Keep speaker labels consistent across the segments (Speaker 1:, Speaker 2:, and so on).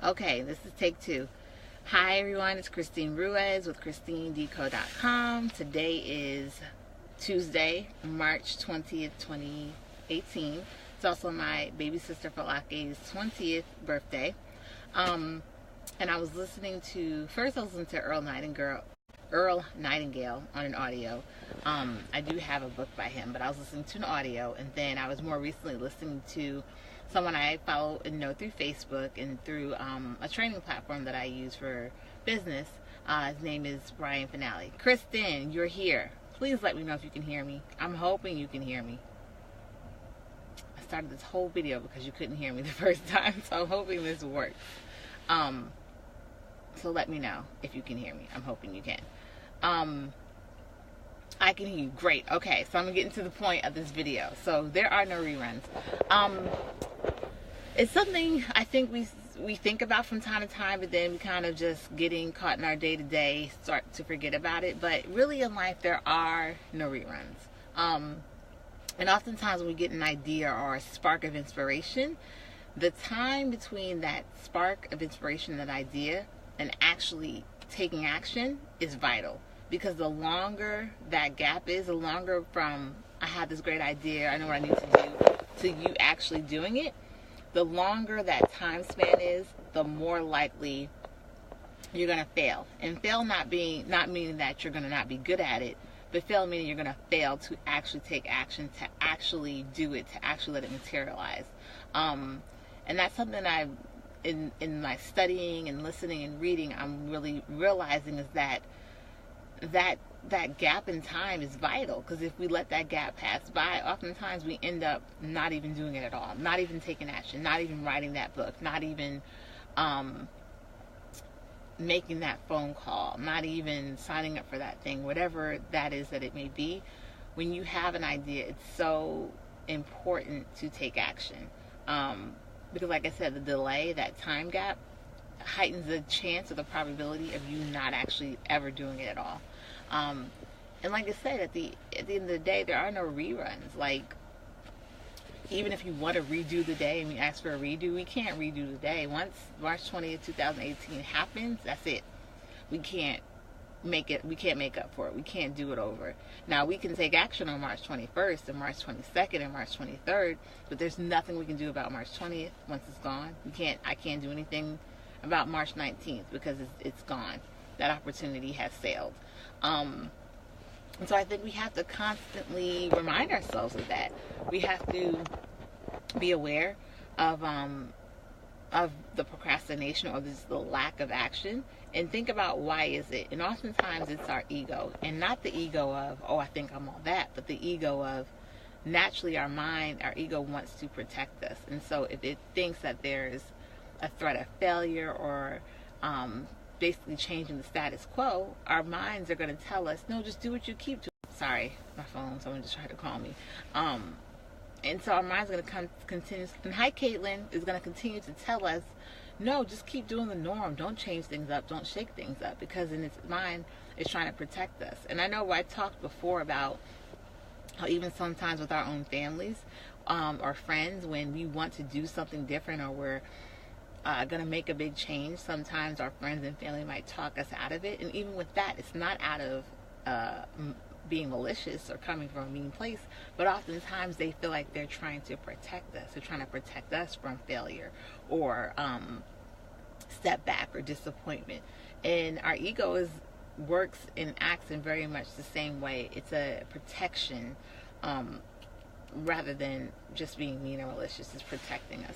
Speaker 1: Okay, this is take two. Hi everyone, it's Christine Ruiz with ChristineDeco.com. Today is Tuesday, March 20th, 2018. It's also my baby sister Falake's 20th birthday. And I was listening to, first I was listening to Earl Nightingale on an audio. I do have a book by him, but I was listening to an audio, and then I was more recently listening to someone I follow and know through Facebook and through a training platform that I use for business. His name is Brian Finale. Kristen, you're here. Please let me know if you can hear me. I'm hoping you can hear me. I started this whole video because you couldn't hear me the first time, so I'm hoping this works. So let me know if you can hear me. I'm hoping you can. I can hear you. Great. Okay, so I'm going to get into the point of this video. So there are no reruns. It's something I think we think about from time to time, but then we kind of just getting caught in our day-to-day start to forget about it. But really in life, there are no reruns. And oftentimes when we get an idea or a spark of inspiration, the time between that spark of inspiration, that idea, and actually taking action is vital. Because the longer that gap is, the longer from I have this great idea, I know what I need to do, to you actually doing it, the longer that time span is, the more likely you're going to fail. And fail not meaning that you're going to not be good at it, but fail meaning you're going to fail to actually take action, to actually do it, to actually let it materialize. And that's something in my studying and listening and reading, I'm really realizing is that gap in time is vital, because if we let that gap pass by, oftentimes we end up not even doing it at all, not even taking action, not even writing that book, not even making that phone call, not even signing up for that thing, whatever that is that it may be. When you have an idea, it's so important to take action, because like I said, the delay, that time gap, heightens the chance or the probability of you not actually ever doing it at all. And like I said, at the end of the day, there are no reruns. Like, even if you want to redo the day and we ask for a redo, we can't redo the day. Once March 20th, 2018 happens, that's it. We can't make up for it. We can't do it over. Now, we can take action on March 21st and March 22nd and March 23rd, but there's nothing we can do about March 20th once it's gone. I can't do anything about March 19th because it's gone. That opportunity has sailed. And so I think we have to constantly remind ourselves of that. We have to be aware of the procrastination or the lack of action, and think about why is it. And oftentimes it's our ego, and not the ego of, oh, I think I'm all that, but the ego of, naturally our ego wants to protect us. And so if it thinks that there's a threat of failure or basically changing the status quo, our minds are going to tell us, no, just do what you keep doing. Sorry, my phone, someone just tried to call me. And so our mind's going to continue, and hi Caitlin, is going to continue to tell us, no, just keep doing the norm. Don't change things up. Don't shake things up, because in its mind, it's trying to protect us. And I know I talked before about how even sometimes with our own families or friends, when we want to do something different or we're going to make a big change, sometimes our friends and family might talk us out of it. And even with that, it's not out of being malicious or coming from a mean place, but oftentimes they feel like they're trying to protect us. They're trying to protect us from failure or setback or disappointment. And our ego works and acts in very much the same way. It's a protection rather than just being mean or malicious. It's protecting us.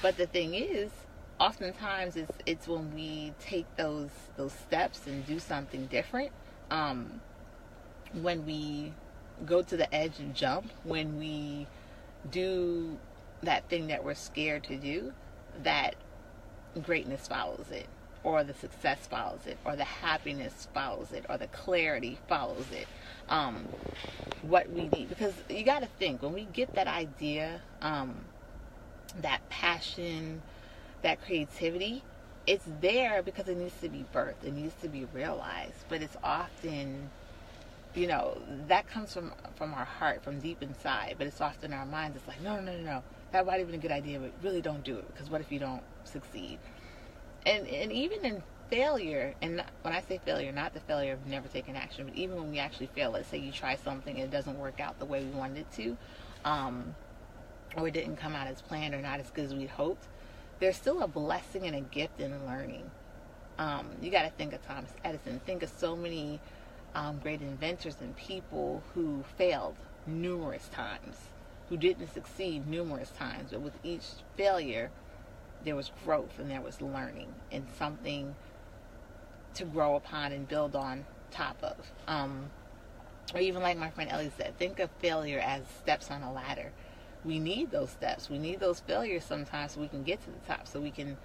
Speaker 1: But the thing is, oftentimes it's when we take those steps and do something different, when we go to the edge and jump, when we do that thing that we're scared to do, that greatness follows it, or the success follows it, or the happiness follows it, or the clarity follows it. What we need, because you got to think, when we get that idea, that passion, that creativity, it's there because it needs to be birthed, it needs to be realized. But it's often, that comes from our heart, from deep inside, but it's often our minds. It's like, no, that might have been a good idea, but really don't do it, because what if you don't succeed? And even in failure, and when I say failure, not the failure of never taking action, but even when we actually fail, let's say you try something and it doesn't work out the way we wanted it to, or it didn't come out as planned or not as good as we'd hoped, there's still a blessing and a gift in learning. You got to think of Thomas Edison. Think of so many great inventors and people who failed numerous times, who didn't succeed numerous times, but with each failure, there was growth and there was learning and something to grow upon and build on top of. Or even like my friend Ellie said, think of failure as steps on a ladder. We need those steps. We need those failures sometimes so we can get to the top, so we can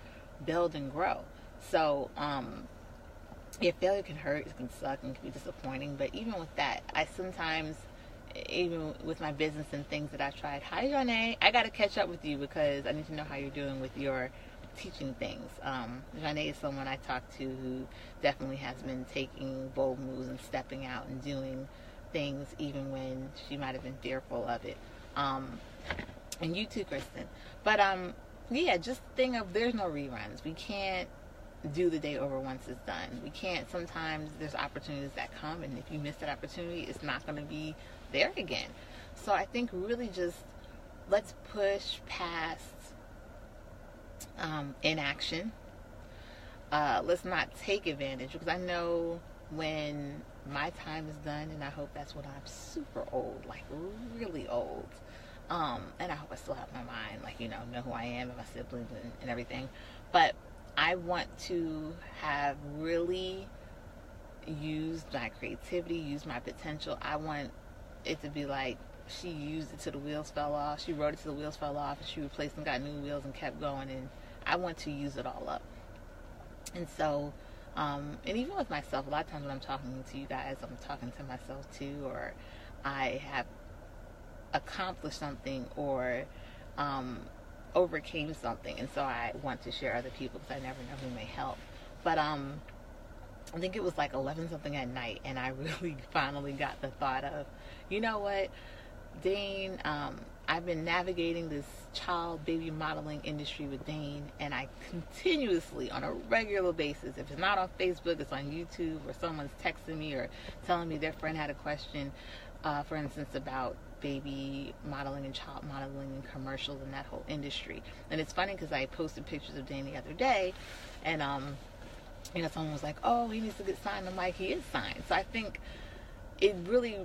Speaker 1: build and grow. So, yeah, failure can hurt, it can suck, and it can be disappointing. But even with that, I sometimes, even with my business and things that I've tried, hi, Janae, I got to catch up with you because I need to know how you're doing with your teaching things. Janae is someone I talk to who definitely has been taking bold moves and stepping out and doing things even when she might have been fearful of it. And you too, Kristen. But yeah, just think of, there's no reruns. We can't do the day over once it's done. We can't. Sometimes there's opportunities that come, and if you miss that opportunity, it's not going to be there again. So I think really just let's push past inaction. Let's not take advantage, because I know when my time is done, and I hope that's when I'm super old, like really old, and I hope I still have my mind, like, know who I am and my siblings and everything, but I want to have really used my creativity, used my potential. I want it to be like she used it till the wheels fell off. She wrote it till the wheels fell off, and she replaced and got new wheels and kept going, and I want to use it all up. And so, and even with myself, a lot of times when I'm talking to you guys, I'm talking to myself too, or I have accomplished something or overcame something, and so I want to share other people because I never know who may help. But I think it was like 11 something at night, and I really finally got the thought of, you know what, Dane, I've been navigating this child baby modeling industry with Dane, and I continuously, on a regular basis, if it's not on Facebook, it's on YouTube, or someone's texting me or telling me their friend had a question, for instance, about baby modeling and child modeling and commercials and that whole industry. And it's funny because I posted pictures of Dane the other day, and someone was like, oh, he needs to get signed. I'm like, he is signed. So I think it really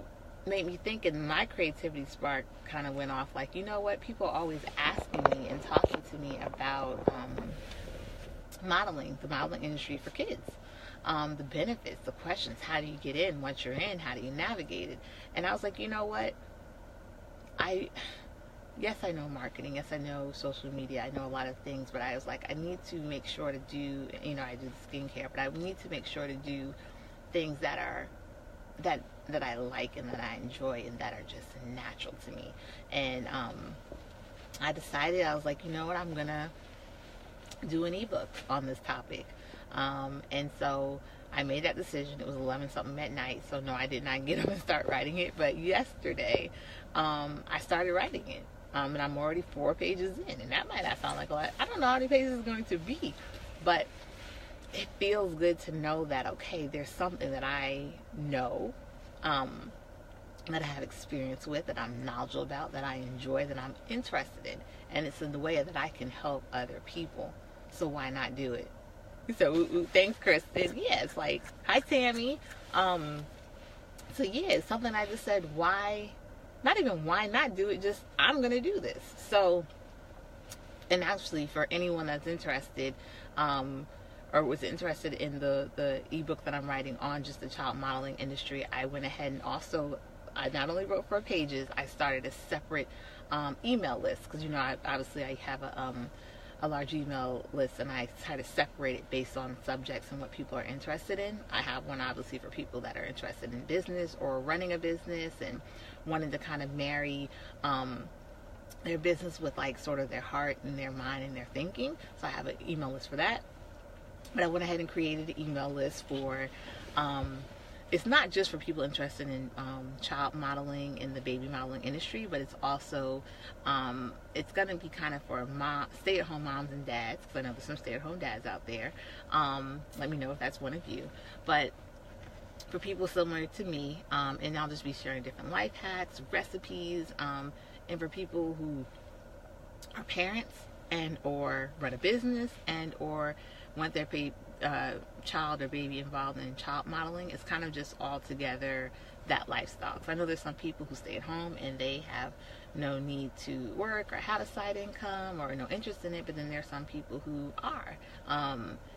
Speaker 1: made me think, and my creativity spark kind of went off, like, you know what, people are always asking me and talking to me about modeling, the modeling industry for kids, the benefits, the questions, how do you get in? Once you're in, how do you navigate it? And I was like, you know what, yes, I know marketing, yes, I know social media, I know a lot of things, but I was like, I need to make sure to do, I do the skincare, but I need to make sure to do things that are that I like and that I enjoy and that are just natural to me. And I decided, I was like, you know what, I'm gonna do an ebook on this topic. And so I made that decision. It was 11 something at night, so no, I did not get up and start writing it, but yesterday I started writing it. And I'm already 4 pages in, and that might not sound like a lot. I don't know how many pages it's going to be, but it feels good to know that, okay, there's something that I know, that I have experience with, that I'm knowledgeable about, that I enjoy, that I'm interested in, and it's in the way that I can help other people. So why not do it? So thanks, Kristen. Yeah, it's like, hi, Tammy. So yeah, it's something I just said, why, not even why not do it, just I'm gonna do this. So, and actually for anyone that's interested, or was interested in the ebook that I'm writing on just the child modeling industry, I went ahead and also, I not only wrote 4 pages, I started a separate email list, because obviously I have a large email list, and I try to separate it based on subjects and what people are interested in. I have one obviously for people that are interested in business or running a business and wanting to kind of marry their business with like sort of their heart and their mind and their thinking. So I have an email list for that. But I went ahead and created an email list for it's not just for people interested in child modeling in the baby modeling industry, but it's also it's going to be kind of for stay-at-home moms and dads, because I know there's some stay-at-home dads out there. Let me know if that's one of you. But for people similar to me, and I'll just be sharing different life hacks, recipes, and for people who are parents and or run a business and or want their child or baby involved in child modeling. It's kind of just all together that lifestyle. So I know there's some people who stay at home and they have no need to work or have a side income or no interest in it, but then there's some people who are.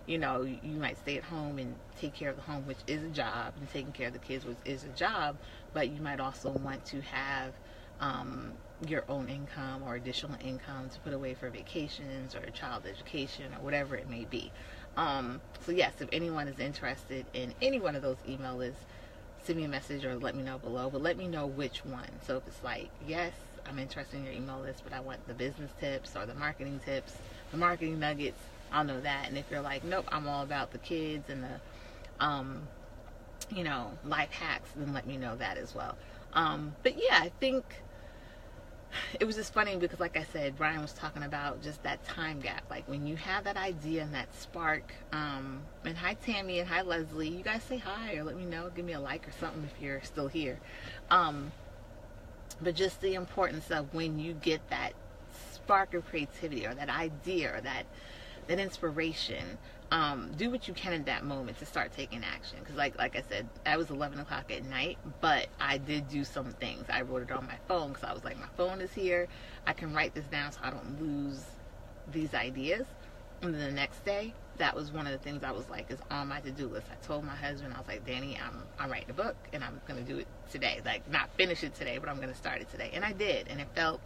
Speaker 1: You know, you might stay at home and take care of the home, which is a job, and taking care of the kids, which is a job, but you might also want to have your own income or additional income to put away for vacations or child education or whatever it may be. So yes, if anyone is interested in any one of those email lists, send me a message or let me know below, but let me know which one. So if it's like, yes, I'm interested in your email list, but I want the business tips or the marketing tips, the marketing nuggets, I'll know that. And if you're like, nope, I'm all about the kids and the, you know, life hacks, then let me know that as well. But yeah, I think it was just funny because, like I said, Brian was talking about just that time gap. Like when you have that idea and that spark, and hi Tammy and hi Leslie, you guys say hi or let me know, give me a like or something if you're still here. But just the importance of when you get that spark of creativity or that idea or that inspiration, do what you can in that moment to start taking action. Because like I said, that was 11 o'clock at night, but I did do some things. I wrote it on my phone because I was like, my phone is here, I can write this down so I don't lose these ideas. And then the next day, that was one of the things I was like, is on my to-do list. I told my husband, I was like, Danny, I'm writing a book and I'm going to do it today. Like, not finish it today, but I'm going to start it today. And I did, and it felt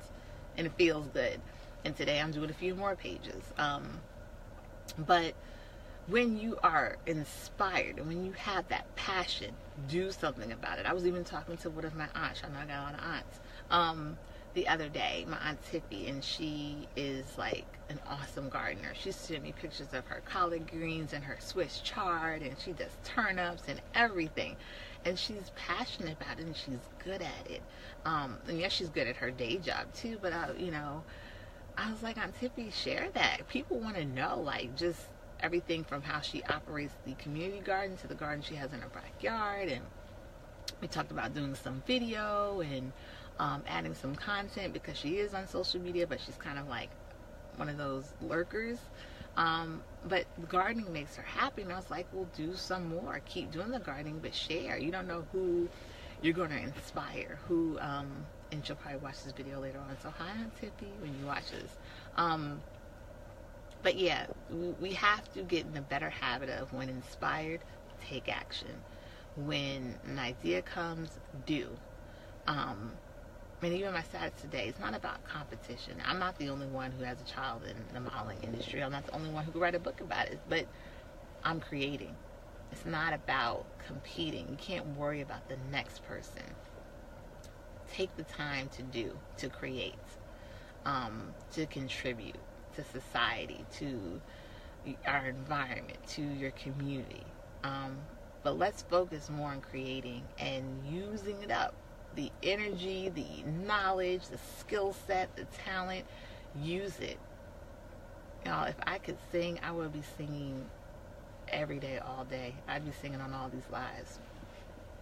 Speaker 1: and it feels good. And today I'm doing a few more pages. But when you are inspired and when you have that passion, do something about it. I was even talking to one of my aunts. I know I got a lot of aunts. The other day, my aunt Tiffy, and she is like an awesome gardener. She sent me pictures of her collard greens and her Swiss chard, and she does turnips and everything. And she's passionate about it, and she's good at it. And yes, she's good at her day job too. But you know, I was like, Aunt Tiffy, share that. People want to know, like, just everything from how she operates the community garden to the garden she has in her backyard. And we talked about doing some video and adding some content because she is on social media, but she's kind of like one of those lurkers. But gardening makes her happy, and I was like, well, do some more. Keep doing the gardening, but share. You don't know who you're going to inspire, who, and she'll probably watch this video later on. So hi, Aunt Tiffy, when you watch this. But yeah, we have to get in a better habit of, when inspired, take action. When an idea comes, do. And even my status today, it's not about competition. I'm not the only one who has a child in the modeling industry. I'm not the only one who could write a book about it, but I'm creating. It's not about competing. You can't worry about the next person. Take the time to do, to create, to contribute to society, to our environment, to your community. But let's focus more on creating and using it up. The energy, the knowledge, the skill set, the talent, use it. Y'all, if I could sing, I would be singing every day, all day. I'd be singing on all these lives.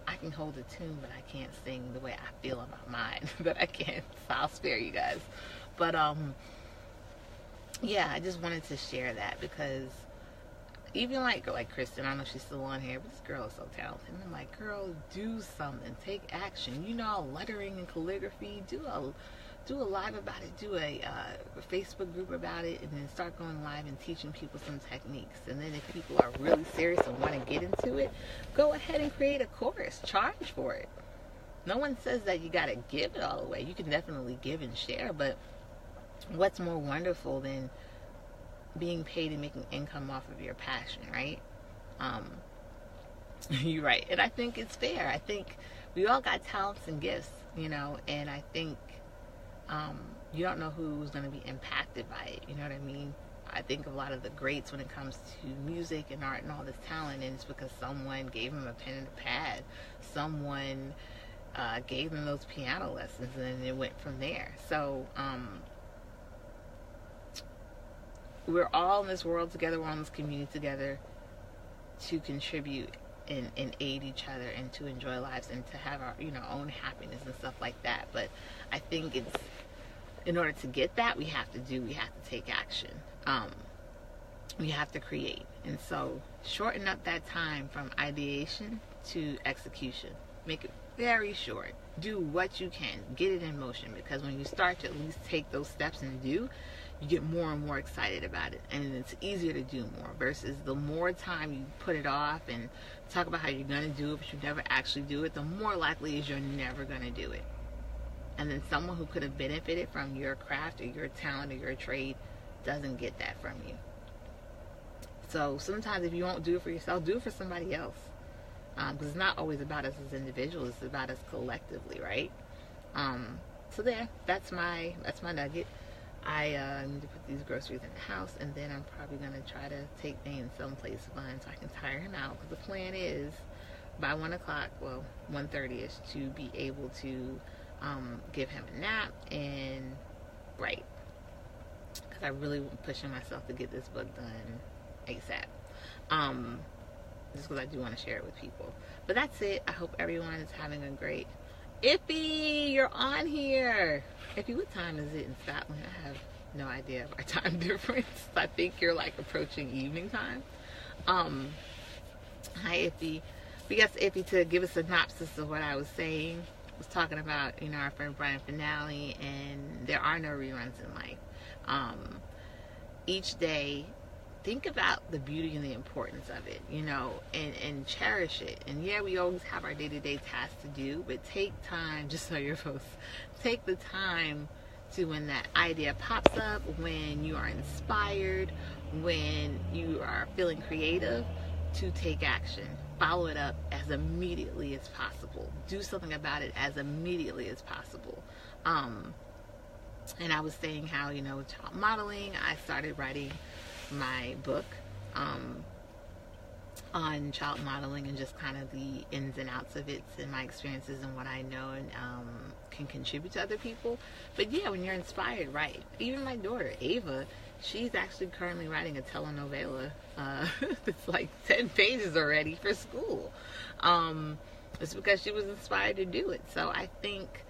Speaker 1: I can hold a tune, but I can't sing the way I feel about mine. But I can, so I'll spare you guys. But yeah, I just wanted to share that because even like Kristen, I know she's still on here, but this girl is so talented. And I'm like, girl, do something, take action. You know, lettering and calligraphy, do a live about it, do a Facebook group about it, and then start going live and teaching people some techniques. And then if people are really serious and want to get into it, go ahead and create a course, charge for it. No one says that you got to give it all away. You can definitely give and share, but what's more wonderful than being paid and making income off of your passion, right? You're right. And I think it's fair. I think we all got talents and gifts, you know, and I think you don't know who's going to be impacted by it. You know what I mean? I think a lot of the greats when it comes to music and art and all this talent, and it's because someone gave them a pen and a pad. Someone gave them those piano lessons, and then it went from there. So we're all in this world together. We're all in this community together to contribute and aid each other and to enjoy lives and to have our own happiness and stuff like that. But I think it's, in order to get that, we have to take action. We have to create. And so shorten up that time from ideation to execution. Make it very short. Do what you can. Get it in motion, because when you start to at least take those steps and do, you get more and more excited about it, and it's easier to do more, versus the more time you put it off and talk about how you're going to do it but you never actually do it, the more likely is you're never going to do it. And then someone who could have benefited from your craft or your talent or your trade doesn't get that from you. So sometimes if you won't do it for yourself, do it for somebody else, because it's not always about us as individuals, it's about us collectively, right? So that's my nugget. I need to put these groceries in the house, and then I'm probably going to try to take Dane someplace fun so I can tire him out, because the plan is by 1 o'clock, well, 1:30ish, to be able to give him a nap and write, because I really am pushing myself to get this book done ASAP, just because I do want to share it with people. But that's it. I hope everyone is having a great... Iffy, you're on here. Iffy, what time is it in Scotland? I have no idea of our time difference. I think you're like approaching evening time. Hi, Iffy. We asked Iffy to give a synopsis of what I was saying. I was talking about, our friend Brian finale, and there are no reruns in life. Each day, think about the beauty and the importance of it, and cherish it. And yeah, we always have our day-to-day tasks to do, but take time, just so you're both, take the time to, when that idea pops up, when you are inspired, when you are feeling creative, to take action. Follow it up as immediately as possible. Do something about it as immediately as possible. And I was saying how, with child modeling, I started writing my book on child modeling and just kind of the ins and outs of it and my experiences and what I know and can contribute to other people. But yeah, when you're inspired, right? Even my daughter Ava, she's actually currently writing a telenovela. It's like 10 pages already for school. It's because she was inspired to do it. So I think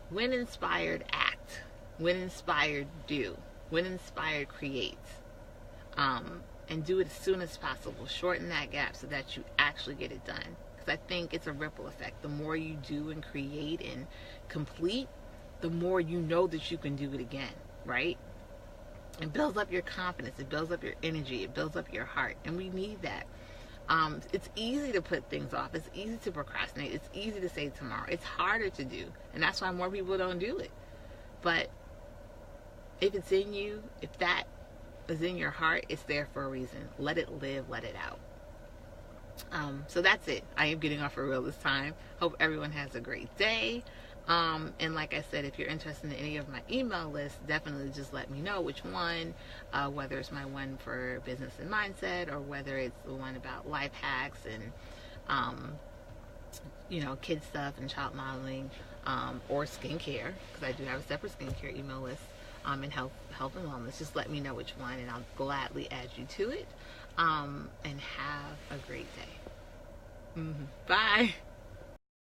Speaker 1: when inspired, act. When inspired, do. When inspired, create. And do it as soon as possible. Shorten that gap so that you actually get it done. Because I think it's a ripple effect. The more you do and create and complete, the more you know that you can do it again, right? It builds up your confidence. It builds up your energy. It builds up your heart. And we need that. It's easy to put things off. It's easy to procrastinate. It's easy to say tomorrow. It's harder to do. And that's why more people don't do it. But if it's in you, if that is in your heart, it's there for a reason. Let it live, let it out. So that's it. I am getting off for real this time. Hope everyone has a great day. And like I said, if you're interested in any of my email lists, definitely just let me know which one, whether it's my one for business and mindset, or whether it's the one about life hacks and kid stuff and child modeling, or skincare, because I do have a separate skincare email list. And health and wellness. Just let me know which one, and I'll gladly add you to it. And have a great day. Bye.